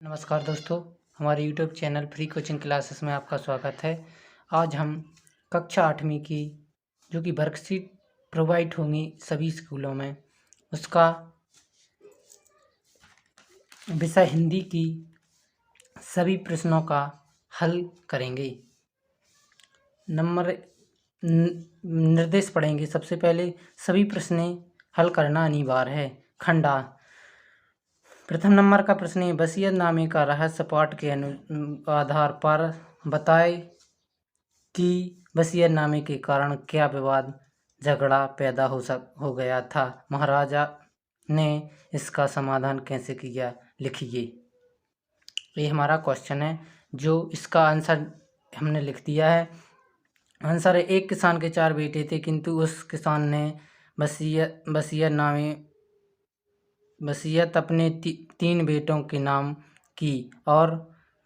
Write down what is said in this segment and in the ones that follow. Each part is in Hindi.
नमस्कार दोस्तों, हमारे YouTube channel free coaching classes में आपका स्वागत है। आज हम कक्षा 8वीं की जो कि वर्कशीट प्रोवाइड होंगी सभी स्कूलों में, उसका विषय हिंदी की सभी प्रश्नों का हल करेंगे। निर्देश पढ़ेंगे। सबसे पहले सभी प्रश्न हल करना अनिवार्य है। खंडा प्रथम नंबर का प्रश्न है, वसीयतनामे का रहस्य पाठ के आधार पर बताए कि वसीयतनामे के कारण क्या विवाद झगड़ा पैदा हो गया था। महाराजा ने इसका समाधान कैसे किया, लिखिए। ये हमारा क्वेश्चन है, जो इसका आंसर हमने लिख दिया है। आंसर है, एक किसान के 4 बेटे थे, किंतु उस किसान ने वसीयत अपने 3 बेटों के नाम की और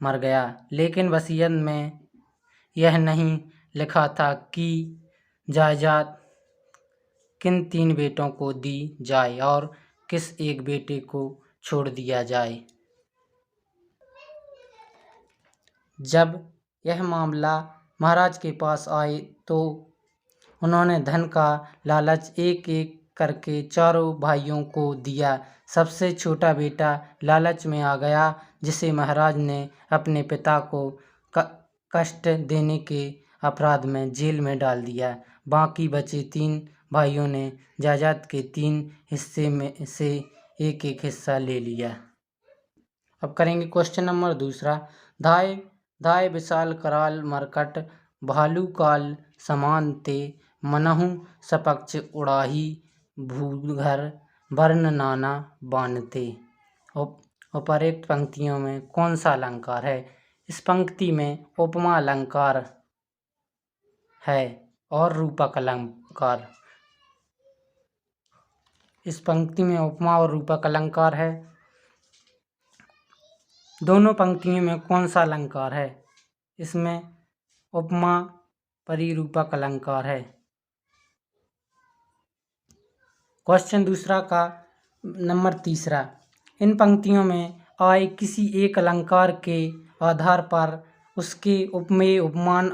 मर गया, लेकिन वसीयत में यह नहीं लिखा था कि जायदाद किन 3 बेटों को दी जाए और किस एक बेटे को छोड़ दिया जाए। जब यह मामला महाराज के पास आए तो उन्होंने धन का लालच एक एक करके चारों भाइयों को दिया। सबसे छोटा बेटा लालच में आ गया, जिसे महाराज ने अपने पिता को कष्ट देने के अपराध में जेल में डाल दिया। बाकी बचे 3 भाइयों ने जायदाद के 3 हिस्से में से एक एक हिस्सा ले लिया। अब करेंगे क्वेश्चन नंबर दूसरा। धाय धाय विशाल कराल मरकट भालू काल समान ते मनहु सपक्ष उड़ाही भूघर वर्ण नाना बानते। उपरोक्त पंक्तियों में कौन सा अलंकार है? इस पंक्ति में उपमा अलंकार है और रूपक अलंकार। इस पंक्ति में उपमा और रूपक अलंकार है। दोनों पंक्तियों में कौन सा अलंकार है? इसमें उपमा परिरूपक अलंकार है। क्वेश्चन दूसरा का नंबर तीसरा, इन पंक्तियों में आए किसी एक अलंकार के आधार पर उसके उपमेय उपमान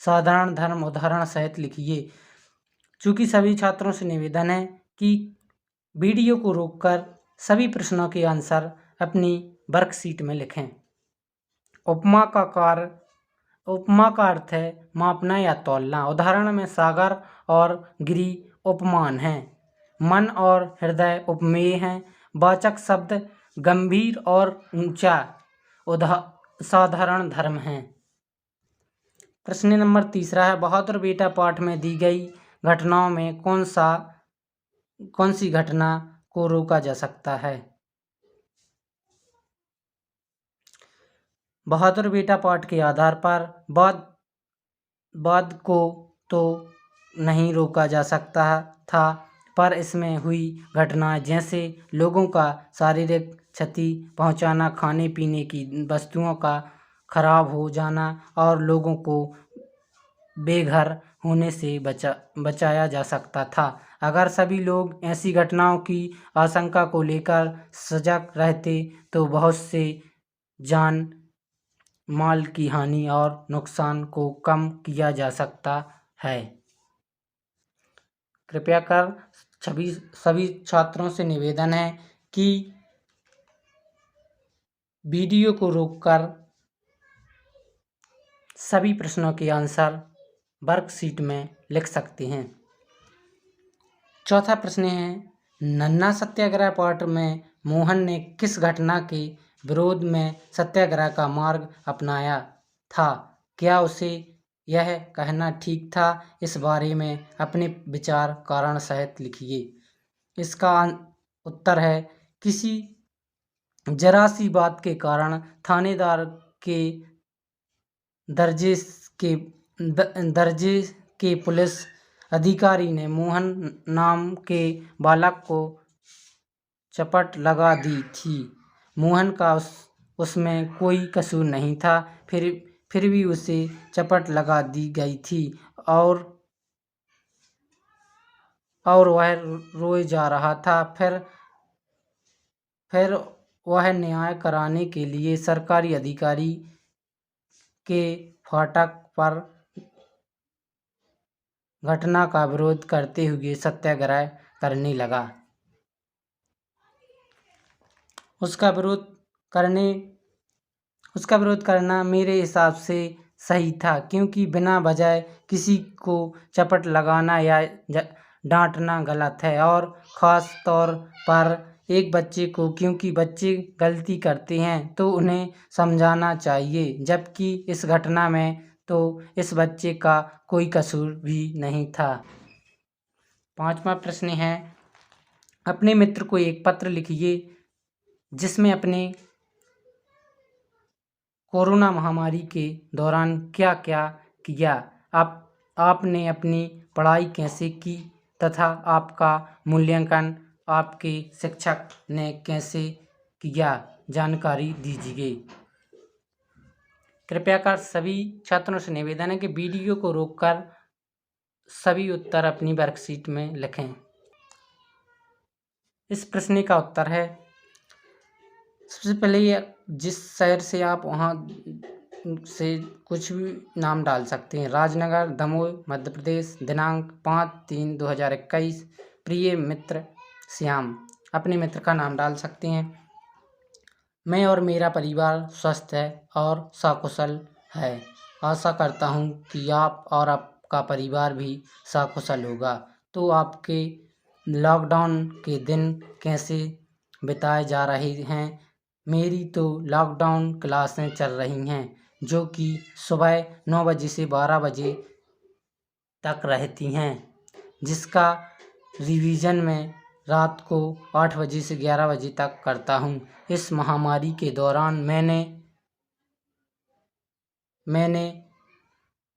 साधारण धर्म उदाहरण सहित लिखिए। चूँकि सभी छात्रों से निवेदन है कि वीडियो को रोककर सभी प्रश्नों के आंसर अपनी वर्कशीट में लिखें। उपमा का अर्थ है मापना या तौलना। उदाहरण में सागर और गिरी उपमान हैं। मन और हृदय उपमेय हैं। वाचक शब्द गंभीर और ऊंचा साधारण धर्म हैं। प्रश्न नंबर तीसरा है, बहादुर बेटा पाठ में दी गई घटनाओं में कौन सी घटना को रोका जा सकता है? बहादुर बेटा पाठ के आधार पर वाद को तो नहीं रोका जा सकता था, पर इसमें हुई घटनाएं जैसे लोगों का शारीरिक क्षति पहुंचाना, खाने पीने की वस्तुओं का खराब हो जाना और लोगों को बेघर होने से बचाया जा सकता था। अगर सभी लोग ऐसी घटनाओं की आशंका को लेकर सजग रहते तो बहुत से जान माल की हानि और नुकसान को कम किया जा सकता है। कृपया कर सभी छात्रों से निवेदन है कि वीडियो को रोककर सभी प्रश्नों के आंसर वर्कशीट में लिख सकते हैं। चौथा प्रश्न है, नन्ना सत्याग्रह पाठ में मोहन ने किस घटना के विरोध में सत्याग्रह का मार्ग अपनाया था? क्या उसे यह कहना ठीक था? इस बारे में अपने विचार कारण सहित लिखिए। इसका उत्तर है, किसी जरा सी बात के कारण थानेदार के दर्जे के पुलिस अधिकारी ने मोहन नाम के बालक को चपट लगा दी थी। मोहन का उसमें कोई कसूर नहीं था, फिर भी उसे चपट लगा दी गई थी और वह रोए जा रहा था। फिर वह न्याय कराने के लिए सरकारी अधिकारी के फाटक पर घटना का विरोध करते हुए सत्याग्रह करने लगा। उसका विरोध करना मेरे हिसाब से सही था, क्योंकि बिना वजह किसी को चपट लगाना या डांटना गलत है, और ख़ास तौर पर एक बच्चे को, क्योंकि बच्चे गलती करते हैं तो उन्हें समझाना चाहिए, जबकि इस घटना में तो इस बच्चे का कोई कसूर भी नहीं था। 5वां प्रश्न है, अपने मित्र को एक पत्र लिखिए जिसमें अपने कोरोना महामारी के दौरान क्या क्या किया, आपने अपनी पढ़ाई कैसे की तथा आपका मूल्यांकन आपके शिक्षक ने कैसे किया, जानकारी दीजिए। कृपया कर सभी छात्रों से निवेदन है कि वीडियो को रोककर सभी उत्तर अपनी वर्कशीट में लिखें। इस प्रश्न का उत्तर है, सबसे पहले ये जिस शहर से आप वहाँ से कुछ भी नाम डाल सकते हैं। राजनगर, दमोह, मध्य प्रदेश। दिनांक 5/3/2021। प्रिय मित्र श्याम। अपने मित्र का नाम डाल सकते हैं। मैं और मेरा परिवार स्वस्थ है और सकुशल है। आशा करता हूँ कि आप और आपका परिवार भी सकुशल होगा। तो आपके लॉकडाउन के दिन कैसे बिताए जा रहे हैं? मेरी तो लॉकडाउन क्लासें चल रही हैं, जो कि सुबह 9 बजे से 12 बजे तक रहती हैं, जिसका रिवीजन मैं रात को 8 बजे से 11 बजे तक करता हूँ। इस महामारी के दौरान मैंने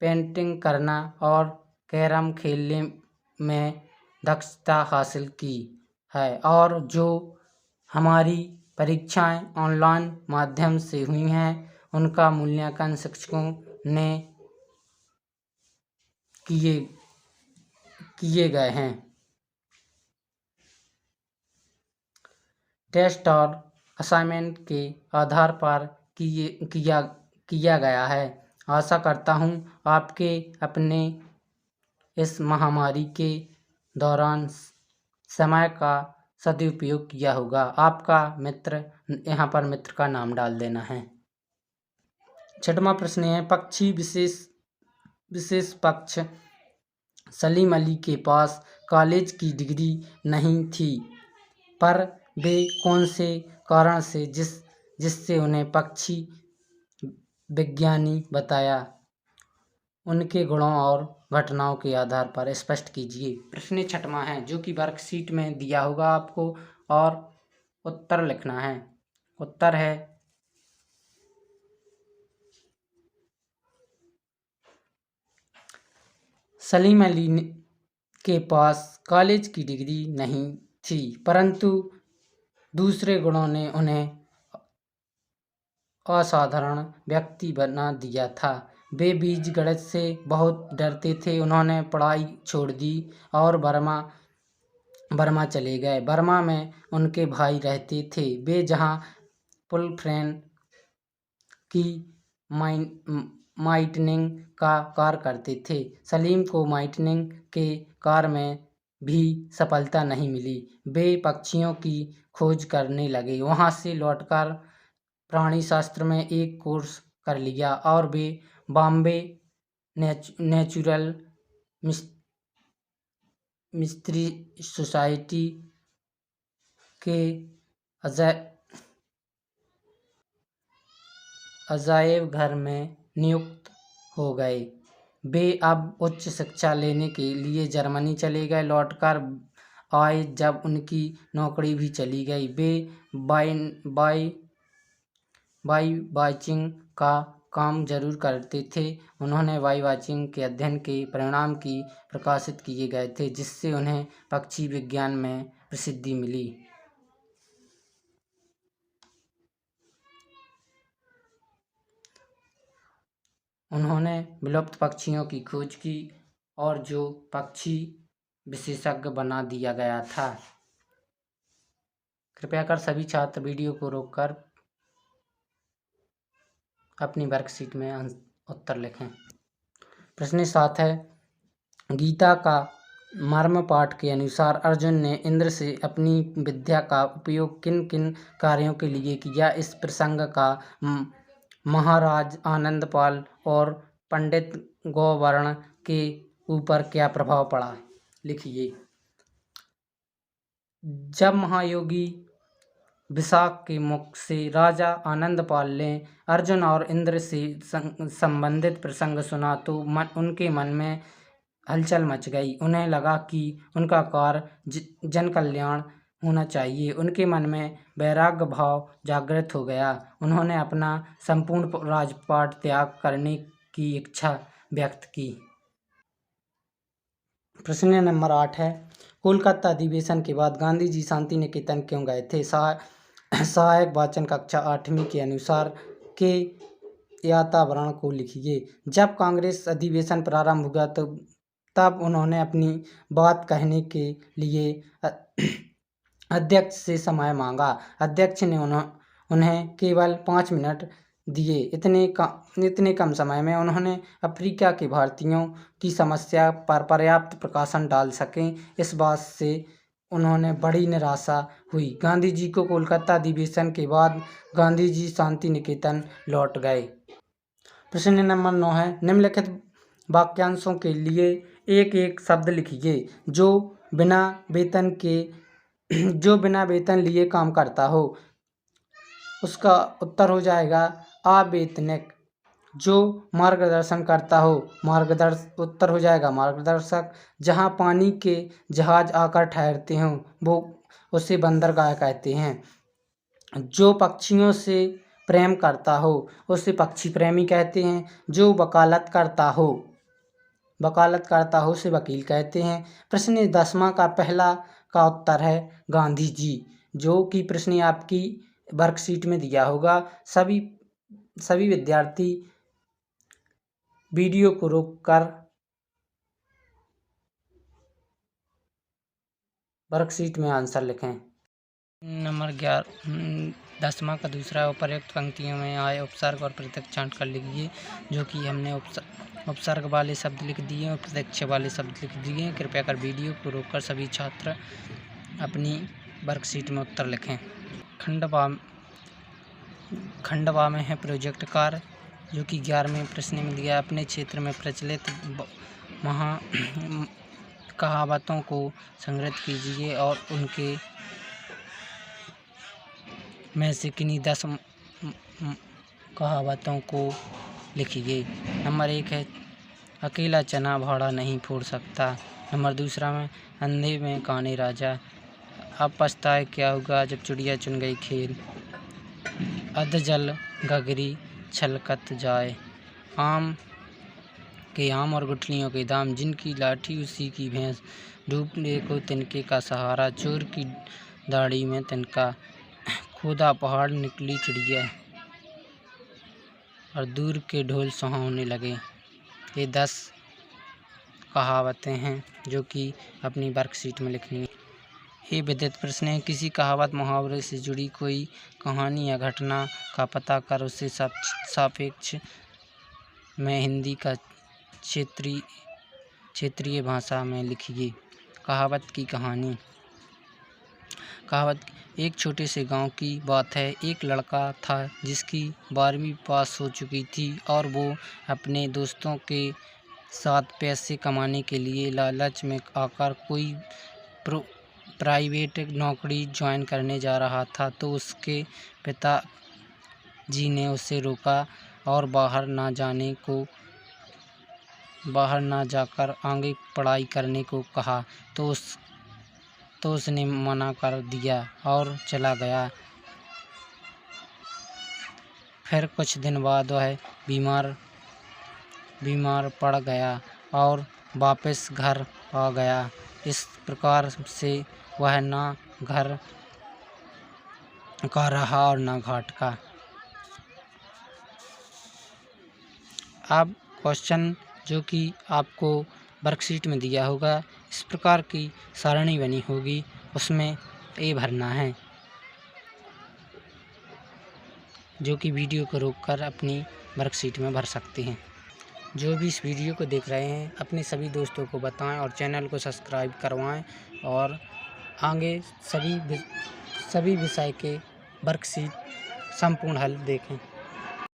पेंटिंग करना और कैरम खेलने में दक्षता हासिल की है, और जो हमारी परीक्षाएं ऑनलाइन माध्यम से हुई हैं उनका मूल्यांकन शिक्षकों ने किए गए हैं। टेस्ट और असाइनमेंट के आधार पर किया गया है। आशा करता हूँ आपके अपने इस महामारी के दौरान समय का सदुपयोग किया होगा। आपका मित्र, यहाँ पर मित्र का नाम डाल देना है। 6वां प्रश्न है, पक्षी विशेष पक्ष सलीम अली के पास कॉलेज की डिग्री नहीं थी, पर वे कौन से कारण से जिससे उन्हें पक्षी विज्ञानी बताया, उनके गुणों और घटनाओं के आधार पर स्पष्ट कीजिए। प्रश्न 6वां है, जो कि वर्कशीट में दिया होगा आपको, और उत्तर लिखना है। उत्तर है, सलीम अली के पास कॉलेज की डिग्री नहीं थी, परंतु दूसरे गुणों ने उन्हें असाधारण व्यक्ति बना दिया था। वे बीज गणित से बहुत डरते थे। उन्होंने पढ़ाई छोड़ दी और बर्मा चले गए। बर्मा में उनके भाई रहते थे। वे जहाँ फुलफ्रेन की माइटनिंग का कार्य करते थे। सलीम को माइटनिंग के कार्य में भी सफलता नहीं मिली। वे पक्षियों की खोज करने लगे। वहाँ से लौटकर प्राणी शास्त्र में एक कोर्स कर लिया और वे बॉम्बे नेचुरल मिस्ट्री सोसाइटी के अजायब घर में नियुक्त हो गए। वे अब उच्च शिक्षा लेने के लिए जर्मनी चले गए। लौटकर आए जब उनकी नौकरी भी चली गई। वे बाई वाचिंग का काम जरूर करते थे। उन्होंने बाई वाचिंग के अध्ययन के परिणाम की प्रकाशित किए गए थे, जिससे उन्हें पक्षी विज्ञान में प्रसिद्धि मिली। उन्होंने विलुप्त पक्षियों की खोज की और जो पक्षी विशेषज्ञ बना दिया गया था। कृपया कर सभी छात्र वीडियो को रोककर अपनी वर्कशीट में उत्तर लिखें। प्रश्न 7 है, गीता का मर्म पाठ के अनुसार अर्जुन ने इंद्र से अपनी विद्या का उपयोग किन किन कार्यों के लिए किया। इस प्रसंग का महाराज आनंदपाल और पंडित गौवर्ण के ऊपर क्या प्रभाव पड़ा, लिखिए। जब महायोगी विशाख के मुख से राजा आनंदपाल ने अर्जुन और इंद्र से संबंधित प्रसंग सुना तो उनके मन में हलचल मच गई। उन्हें लगा कि उनका कार्य जन कल्याण होना चाहिए। उनके मन में वैराग्य भाव जागृत हो गया। उन्होंने अपना संपूर्ण राजपाट त्याग करने की इच्छा व्यक्त की। प्रश्न नंबर 8 है, कोलकाता अधिवेशन के बाद गांधी जी शांति निकेतन क्यों गए थे। सहायक वाचन कक्षा 8वीं के अनुसार के वातावरण को लिखिए। जब कांग्रेस अधिवेशन प्रारंभ हुआ तो तब उन्होंने अपनी बात कहने के लिए अध्यक्ष से समय मांगा। अध्यक्ष ने उन्हें केवल 5 मिनट दिए। इतने कम समय में उन्होंने अफ्रीका के भारतीयों की समस्या पर पर्याप्त प्रकाशन डाल सकें, इस बात से उन्होंने बड़ी निराशा हुई। गांधी जी को कोलकाता अधिवेशन के बाद गांधी जी शांति निकेतन लौट गए। प्रश्न नंबर 9 है, निम्नलिखित वाक्यांशों के लिए एक एक शब्द लिखिए जो बिना वेतन लिए काम करता हो। उसका उत्तर हो जाएगा अवेतनिक। जो मार्गदर्शन करता हो, उत्तर हो जाएगा मार्गदर्शक। जहाँ पानी के जहाज आकर ठहरते हों वो उसे बंदरगाह कहते हैं। जो पक्षियों से प्रेम करता हो उसे पक्षी प्रेमी कहते हैं। जो वकालत करता हो उसे वकील कहते हैं। प्रश्न 10वां का पहला का उत्तर है गांधी जी, जो कि प्रश्न आपकी वर्कशीट में दिया होगा। सभी विद्यार्थी वीडियो को रोककर वर्कशीट में आंसर लिखें। नंबर 10वां का दूसरा, उपर्युक्त पंक्तियों में आए उपसर्ग और प्रत्यक्ष छांट कर लिखिए। जो कि हमने उपसर्ग वाले शब्द लिख दिए और प्रत्यक्ष वाले शब्द लिख दिए। कृपया कर वीडियो को रोककर सभी छात्र अपनी वर्कशीट में उत्तर लिखें। खंडवा में है प्रोजेक्ट कार्य, जो कि 11वें प्रश्न में दिया। अपने क्षेत्र में प्रचलित कहावतों को संग्रहित कीजिए और उनके में से किन्हीं 10 कहावतों को लिखिए। नंबर 1 है, अकेला चना भाड़ा नहीं फोड़ सकता। नंबर 2 में, अंधे में काने राजा, अब पछताए क्या हुआ जब चिड़िया चुन गई खेल। अधजल गगरी छलकत जाए, आम और गुठलियों के दाम, जिनकी लाठी उसी की भैंस, डूबने को तिनके का सहारा, चोर की दाढ़ी में तिनका, खोदा पहाड़ निकली चिड़िया, और दूर के ढोल सुहावने लगे। ये 10 कहावतें हैं जो कि अपनी वर्कशीट में लिखनी है। ये विदित प्रश्न है, किसी कहावत मुहावरे से जुड़ी कोई कहानी या घटना का पता कर उसे सापेक्ष में हिंदी का क्षेत्रीय भाषा में लिखिए। कहावत की कहानी। कहावत, एक छोटे से गांव की बात है। एक लड़का था जिसकी 12वीं पास हो चुकी थी और वो अपने दोस्तों के साथ पैसे कमाने के लिए लालच में आकर कोई प्राइवेट नौकरी ज्वाइन करने जा रहा था। तो उसके पिताजी ने उसे रोका और बाहर ना जाकर आगे पढ़ाई करने को कहा। तो उसने मना कर दिया और चला गया। फिर कुछ दिन बाद वह बीमार पड़ गया और वापस घर आ गया। इस प्रकार से वह ना घर का रहा और ना घाट का। अब क्वेश्चन जो कि आपको वर्कशीट में दिया होगा, इस प्रकार की सारणी बनी होगी, उसमें ए भरना है। जो कि वीडियो को रोककर अपनी वर्कशीट में भर सकते हैं। जो भी इस वीडियो को देख रहे हैं अपने सभी दोस्तों को बताएं और चैनल को सब्सक्राइब करवाएं और आगे सभी विषय के वर्कशीट संपूर्ण हल देखें।